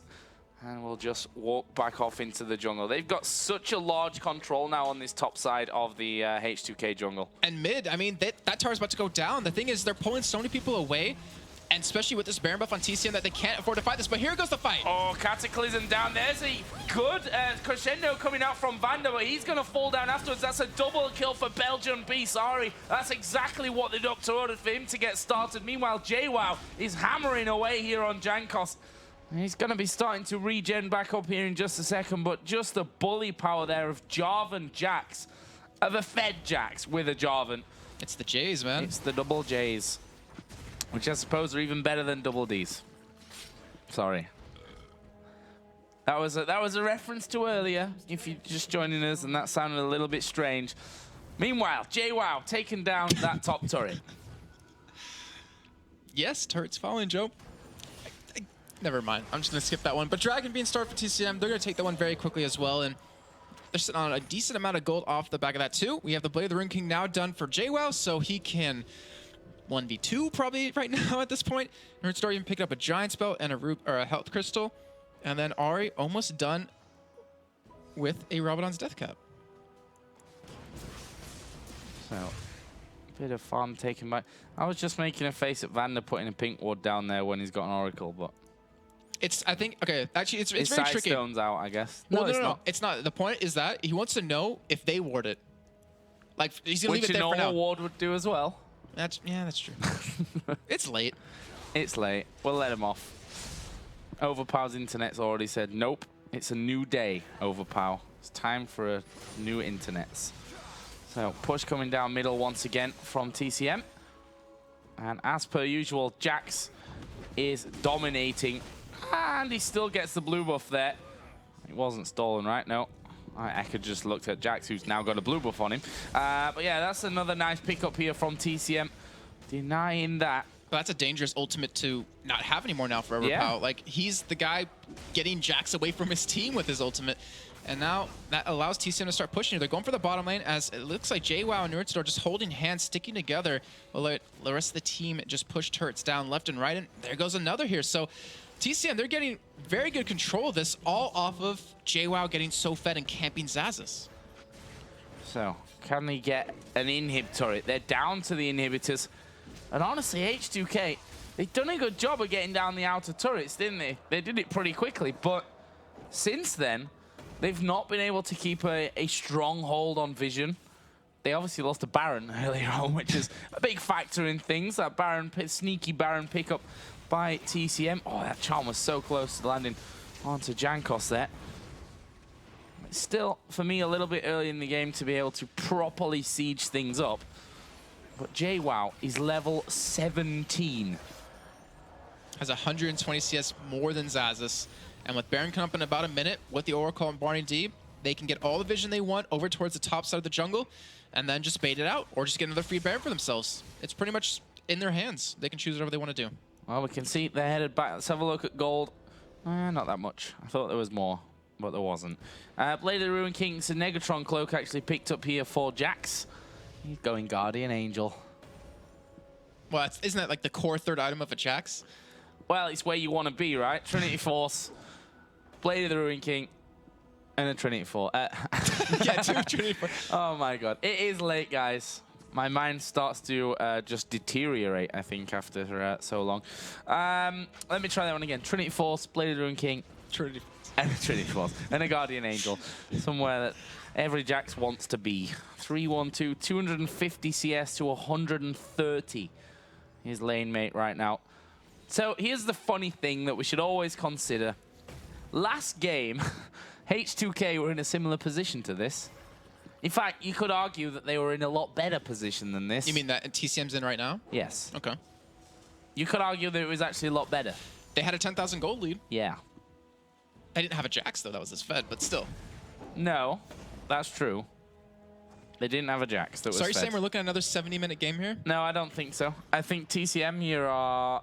and will just walk back off into the jungle. They've got such a large control now on this top side of the H2k jungle. And mid, I mean, that tower's about to go down. The thing is, they're pulling so many people away. And especially with this Baron buff on TCM that they can't afford to fight this, but here goes the fight. Oh, Cataclysm down. There's a good crescendo coming out from Vanda, but he's going to fall down afterwards. That's a double kill for Belgian B. Sorry, that's exactly what the Doctor ordered for him to get started. Meanwhile, JWoww is hammering away here on Jankos. He's going to be starting to regen back up here in just a second, but just the bully power there of Jarvan Jax, of a Fed Jax with a Jarvan. It's the J's, man. It's the double J's, which I suppose are even better than double D's. Sorry. That was a reference to earlier, if you're just joining us, and that sounded a little bit strange. Meanwhile, JWoww taking down that top turret. Yes, turret's falling, Joe. Never mind. I'm just going to skip that one. But Dragon being started for TCM, they're going to take that one very quickly as well. And they're sitting on a decent amount of gold off the back of that, too. We have the Blade of the Rune King now done for JWoww, so he can 1v2 probably right now at this point. Nerdstar even picked up a Giant Spell and a Health Crystal. And then Ahri almost done with a Rabadon's Death Cap. So, bit of farm taken by... I was just making a face at Vanda putting a pink ward down there when he's got an Oracle, but... I think, okay, actually, it's very side tricky. stone's out, I guess. Well, no, it's not. The point is that he wants to know if they ward it. Like, he's going to leave it there for now. Which a normal ward would do as well. Yeah, that's true. It's late. It's late. We'll let him off. Overpower's internet's already said, nope, it's a new day, Overpower. It's time for a new internets. So, push coming down middle once again from TCM. And as per usual, Jax is dominating. And he still gets the blue buff there. It wasn't stolen, right? No. I could just looked at Jax, who's now got a blue buff on him. But yeah, that's another nice pickup here from TCM. Denying that. But that's a dangerous ultimate to not have anymore now for Overpower. Yeah. Like, he's the guy getting Jax away from his team with his ultimate. And now that allows TCM to start pushing. They're going for the bottom lane as it looks like JWoww and Nerdstar just holding hands, sticking together. Will let the rest of the team just push turrets down left and right. And there goes another here. So TCM, they're getting very good control of this, all off of JWoww getting so fed and camping Xaxus. So, can they get an inhib turret? They're down to the inhibitors. And honestly, H2k, they've done a good job of getting down the outer turrets, didn't they? They did it pretty quickly, but since then, they've not been able to keep a strong hold on Vision. They obviously lost a Baron earlier on, which is a big factor in things. That Baron, sneaky Baron pickup by TCM. Oh, that charm was so close to landing onto Jankos there. It's still, for me, a little bit early in the game to be able to properly siege things up. But JWoww is level 17. Has 120 CS more than Xaxus. And with Baron coming up in about a minute, with the Oracle and Barney D, they can get all the vision they want over towards the top side of the jungle and then just bait it out or just get another free Baron for themselves. It's pretty much in their hands. They can choose whatever they want to do. Well, we can see they're headed back. Let's have a look at gold. Not that much. I thought there was more, but there wasn't. Blade of the Ruin King, it's a Negatron cloak actually picked up here for Jax. He's going Guardian Angel. Well, isn't that like the core third item of a Jax? Well, it's where you want to be, right? Trinity Force, Blade of the Ruin King, and a Trinity Force. Yeah, two Trinity Force. Oh my god. It is late, guys. My mind starts to just deteriorate, I think, after so long. Let me try that one again. Trinity Force, Blade of the Ruin King, Trinity and a Trinity Force, and a Guardian Angel. Somewhere that every Jax wants to be. 3-1-2, 250 CS to 130. His lane mate right now. So here's the funny thing that we should always consider. Last game, H2k were in a similar position to this. In fact, you could argue that they were in a lot better position than this. You mean that TCM's in right now? Yes. Okay. You could argue that it was actually a lot better. They had a 10,000 gold lead. Yeah. They didn't have a Jax, though. That was his Fed, but still. No, that's true. They didn't have a Jax that was So are you fed. saying we're looking at another 70-minute game here? No, I don't think so. I think TCM here are...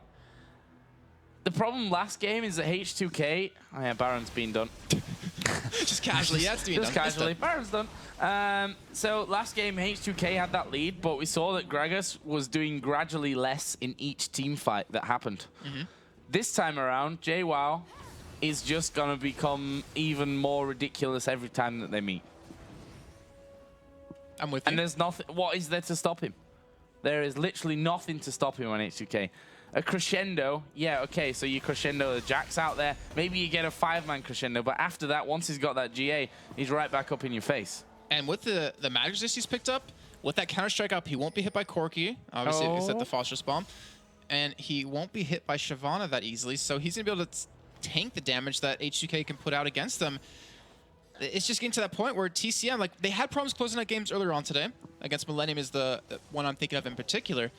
The problem last game is that H2k... Oh yeah, Baron's been done. Just casually, yeah, it's Just casually. Baron's done. So last game, H2k had that lead, but we saw that Gragas was doing gradually less in each team fight that happened. This time around, JWoww is just going to become even more ridiculous every time that they meet. I'm with you. And there's nothing. What is there to stop him? There is literally nothing to stop him on H2k. a crescendo, yeah, okay, so you crescendo the Jax out there. Maybe you get a 5-man crescendo, but after that, once he's got that GA, he's right back up in your face. And with the magic resist he's picked up, with that counter-strike up, he won't be hit by Corki. Obviously, it's at the phosphorus bomb. And he won't be hit by Shyvana that easily, so he's going to be able to tank the damage that H2k can put out against them. It's just getting to that point where TCM, like, they had problems closing out games earlier on today. Against Millennium is the one I'm thinking of in particular.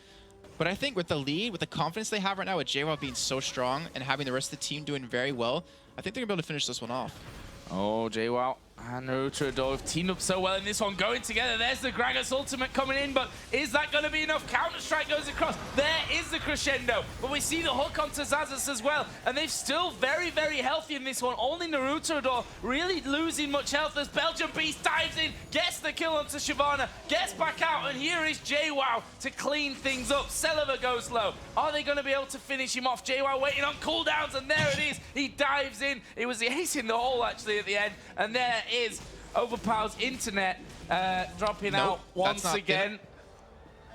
But I think with the lead, with the confidence they have right now, with JWoww being so strong and having the rest of the team doing very well, I think they're going to be able to finish this one off. Oh, JWoww and Naruto have teamed up so well in this one, going together. There's the Gragas ultimate coming in, but is that going to be enough? Counter-Strike goes across. There is the crescendo, but we see the hook onto Xaxus as well, and they're still very, very healthy in this one. Only Naruto really losing much health as Belgian Beast dives in, gets the kill onto Shyvana, gets back out, and here is JWoww to clean things up. Celiva goes low. Are they going to be able to finish him off? JWoww waiting on cooldowns, and there it is. He dives in. It was the ace in the hole, actually, at the end, and there is Overpower's internet dropping out once again.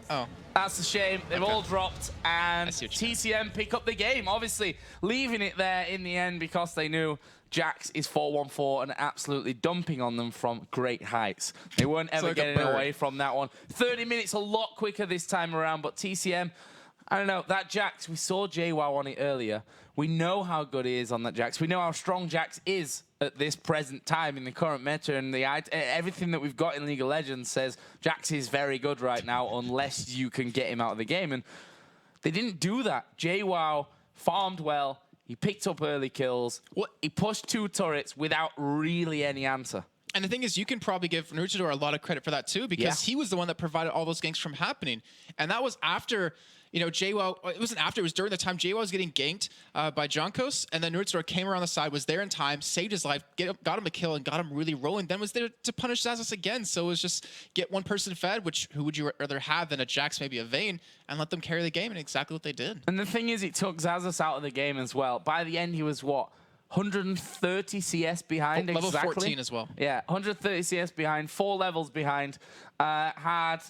Oh. That's a shame. They've all dropped, and TCM pick up the game, obviously leaving it there in the end because they knew Jax is 4-1-4 and absolutely dumping on them from great heights. They weren't ever getting away from that one. 30 minutes, a lot quicker this time around, but TCM, I don't know, that Jax, we saw JWoww on it earlier. We know how good he is on that Jax. We know how strong Jax is at this present time in the current meta, and everything that we've got in League of Legends says Jax is very good right now unless you can get him out of the game, and they didn't do that. JWoww farmed well. He picked up early kills. He pushed 2 turrets without really any answer. And the thing is, you can probably give Naruto a lot of credit for that too, because he was the one that provided all those ganks from happening. And that was after, you know, JWoww, it wasn't after, it was during the time JWoww was getting ganked by Junkos, and then Naruto came around the side, was there in time, saved his life, got him a kill, and got him really rolling, then was there to punish Xaxus again. So it was just get one person fed, which who would you rather have than a Jax, maybe a Vayne, and let them carry the game, and exactly what they did. And the thing is, it took Xaxus out of the game as well. By the end, he was, what, 130 CS behind, level exactly. 14 as well. Yeah, 130 CS behind, 4 levels behind. Had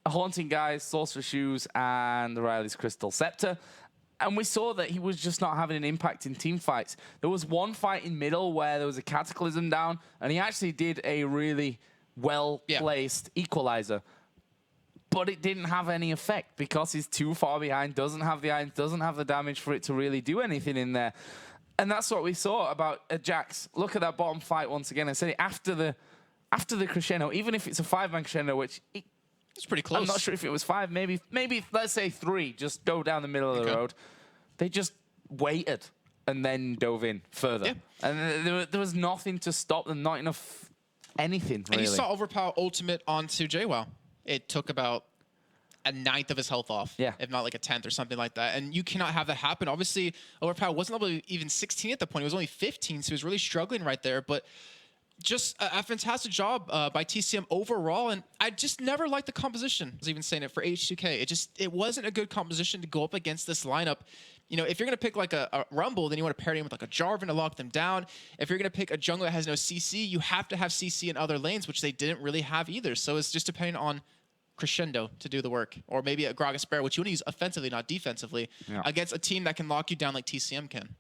a Haunting Guise, Sorcerer Shoes, and the Riley's Crystal Scepter. And we saw that he was just not having an impact in team fights. There was one fight in middle where there was a Cataclysm down, and he actually did a really well-placed equalizer. But it didn't have any effect because he's too far behind, doesn't have the irons, doesn't have the damage for it to really do anything in there. And that's what we saw about Jax. Look at that bottom fight once again. I said it after the crescendo, even if it's a 5-man crescendo, which it's pretty close. I'm not sure if it was 5, maybe let's say 3. Just go down the middle of the road. They just waited and then dove in further, and there was nothing to stop them. Not enough anything really. And you saw Overpower ultimate onto JWoww. It took about a 9th of his health off, if not like a 10th or something like that. And you cannot have that happen. Obviously, Overpower wasn't level even 16 at the point. He was only 15, so he was really struggling right there. But just a fantastic job by TCM overall. And I just never liked the composition. I was even saying it for H2k. It wasn't a good composition to go up against this lineup. You know, if you're going to pick like a Rumble, then you want to pair him with like a Jarvan to lock them down. If you're going to pick a jungle that has no CC, you have to have CC in other lanes, which they didn't really have either. So it's just depending on crescendo to do the work, or maybe a Gragas Bear, which you want to use offensively, not defensively, against a team that can lock you down like TCM can.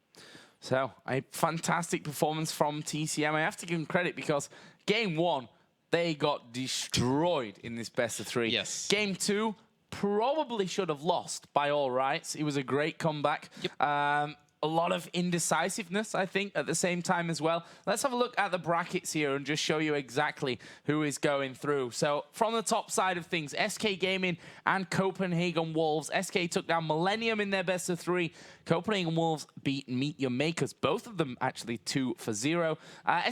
So a fantastic performance from TCM. I have to give them credit because game 1, they got destroyed in this best of 3. Yes. Game 2, probably should have lost by all rights. It was a great comeback. A lot of indecisiveness, I think, at the same time as well. Let's have a look at the brackets here and just show you exactly who is going through. So from the top side of things, SK Gaming and Copenhagen Wolves. SK took down Millennium in their best of 3. Copenhagen Wolves beat Meet Your Makers. Both of them actually 2-0.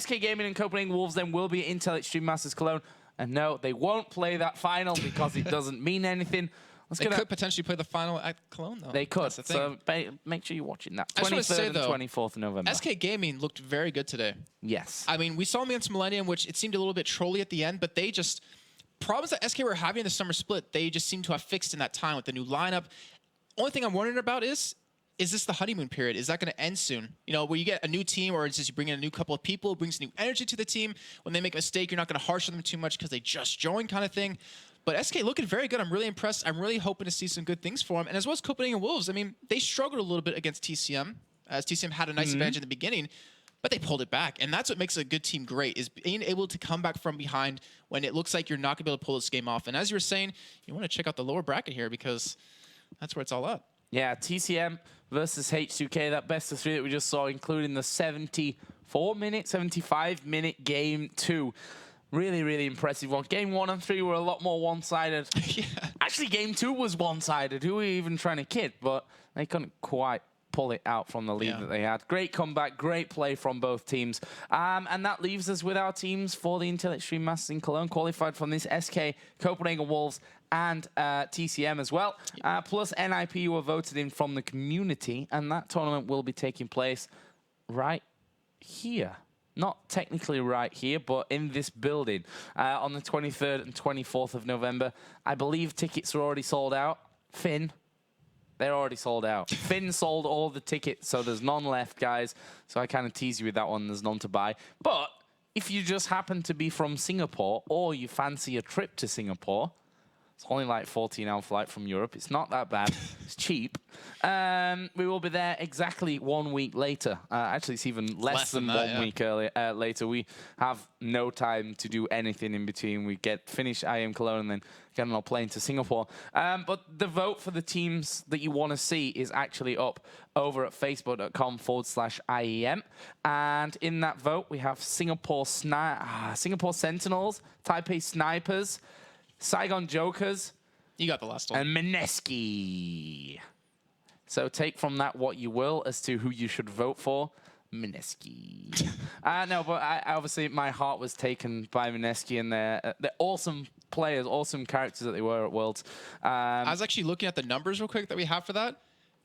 SK Gaming and Copenhagen Wolves then will be at Intel Extreme Masters Cologne. And no, they won't play that final because it doesn't mean anything. They could potentially play the final at Cologne, though. They could. So make sure you're watching that. 23rd and 24th of November. SK Gaming looked very good today. Yes. I mean, we saw them against Millennium, which it seemed a little bit trolly at the end, but they just... Problems that SK were having in the summer split, they just seem to have fixed in that time with the new lineup. Only thing I'm wondering about is this the honeymoon period? Is that going to end soon? You know, where you get a new team, or it's just you bring in a new couple of people, brings new energy to the team. When they make a mistake, you're not going to harsh on them too much because they just joined kind of thing. But SK looking very good. I'm really impressed. I'm really hoping to see some good things for him. And as well as Copenhagen Wolves, I mean, they struggled a little bit against TCM, as TCM had a nice advantage in the beginning, but they pulled it back. And that's what makes a good team great, is being able to come back from behind when it looks like you're not going to be able to pull this game off. And as you were saying, you want to check out the lower bracket here because that's where it's all at. Yeah, TCM versus H2k, that best of 3 that we just saw, including the 75-minute game 2. Really, really impressive one. Game 1 and 3 were a lot more one-sided. Yeah. Actually, game 2 was one-sided. Who were you even trying to kid? But they couldn't quite pull it out from the lead that they had. Great comeback, great play from both teams. And that leaves us with our teams for the Intel Extreme Masters in Cologne, qualified from this SK, Copenhagen Wolves, and TCM as well. Plus NIP were voted in from the community, and that tournament will be taking place right here. Not technically right here, but in this building on the 23rd and 24th of November. I believe tickets are already sold out. Finn, they're already sold out. Finn sold all the tickets, so there's none left, guys. So I kind of tease you with that one. There's none to buy. But if you just happen to be from Singapore or you fancy a trip to Singapore, it's only like 14-hour flight from Europe. It's not that bad. It's cheap. We will be there exactly 1 week later. Actually, it's even less than that, 1 week later. We have no time to do anything in between. We finish IEM Cologne and then get on a plane to Singapore. But the vote for the teams that you want to see is actually up over at facebook.com/IEM. And in that vote, we have Singapore Sentinels, Taipei Snipers, Saigon Jokers. You got the last one. And Mineski. So take from that what you will as to who you should vote for. Mineski. No, but obviously my heart was taken by Mineski and their awesome players, awesome characters that they were at Worlds. I was actually looking at the numbers real quick that we have for that.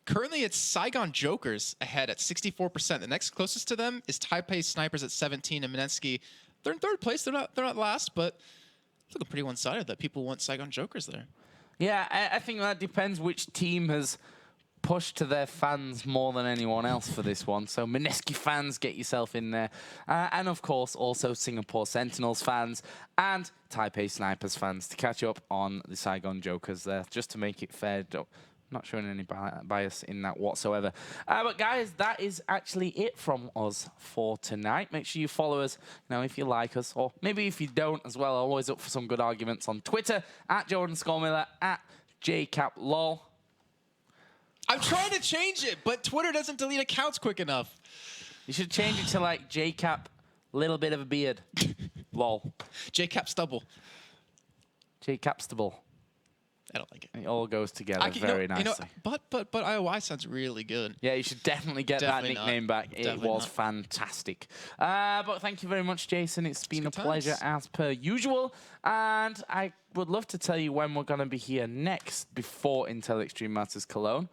Currently, it's Saigon Jokers ahead at 64%. The next closest to them is Taipei Snipers at 17, and Mineski, they're in 3rd place. They're not last, but it's looking pretty one-sided that people want Saigon Jokers there. Yeah, I think that depends which team has pushed to their fans more than anyone else for this one. So Mineski fans, get yourself in there. And of course, also Singapore Sentinels fans and Taipei Snipers fans to catch up on the Saigon Jokers there, just to make it fair. Not showing any bias in that whatsoever. But guys, that is actually it from us for tonight. Make sure you follow us, if you like us, or maybe if you don't as well. Always up for some good arguments on Twitter, at Jordan Skolmiller, at JCapLol. I'm trying to change it, but Twitter doesn't delete accounts quick enough. You should change it to like JCap, little bit of a beard. Lol. JCap Stubble. JCap Stubble. I don't like it. It all goes together very nicely. But IOI sounds really good. Yeah, you should definitely get that nickname back. It was fantastic. But thank you very much, Jason. It's been a pleasure as per usual. And I would love to tell you when we're going to be here next before Intel Extreme Masters Cologne.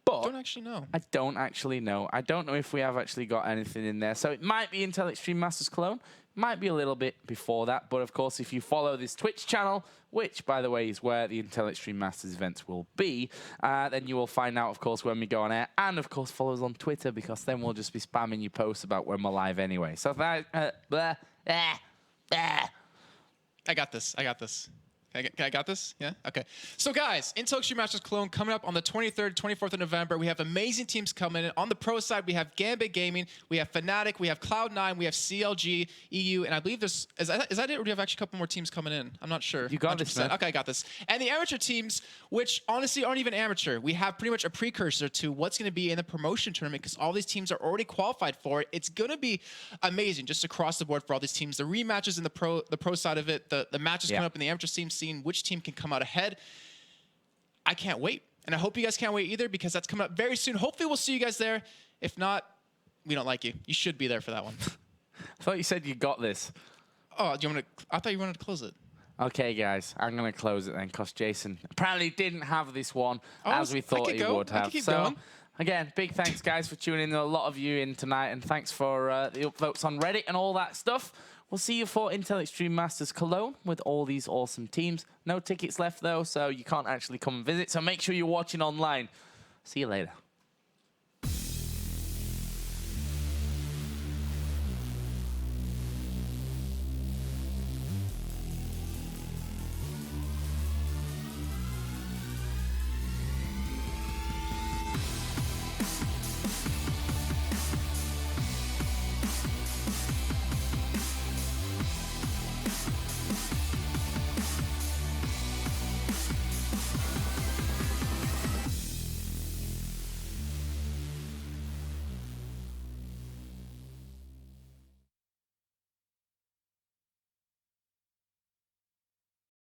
But I don't actually know. I don't actually know. I don't know if we have actually got anything in there. So it might be Intel Extreme Masters Cologne. Might be a little bit before that. But of course, if you follow this Twitch channel, which, by the way, is where the Intel Extreme Masters events will be, then you will find out, of course, when we go on air. And, of course, follow us on Twitter, because then we'll just be spamming you posts about when we're live anyway. So that... I got this. I got this? Yeah? Okay. So, guys, Intel Extreme Masters Cologne coming up on the 23rd, 24th of November. We have amazing teams coming in. On the pro side, we have Gambit Gaming, we have Fnatic, we have Cloud9, we have CLG, EU, and I believe there's... Is that it, or do you have actually a couple more teams coming in? I'm not sure. You got 100%. This, man. Okay, I got this. And the amateur teams, which honestly aren't even amateur. We have pretty much a precursor to what's going to be in the promotion tournament, because all these teams are already qualified for it. It's going to be amazing just across the board for all these teams. The rematches in the pro side of it, the matches coming up in the amateur team scene, which team can come out ahead. I can't wait. And I hope you guys can't wait either, because that's coming up very soon. Hopefully we'll see you guys there. If not, we don't like you. You should be there for that one. I thought you said you got this. Oh, do you want to? I thought you wanted to close it. Okay, guys, I'm going to close it then, because Jason apparently didn't have this one as we thought he would have. So, again, big thanks, guys, for tuning in. A lot of you in tonight, and thanks for the upvotes on Reddit and all that stuff. We'll see you for Intel Extreme Masters Cologne with all these awesome teams. No tickets left, though, so you can't actually come and visit. So make sure you're watching online. See you later.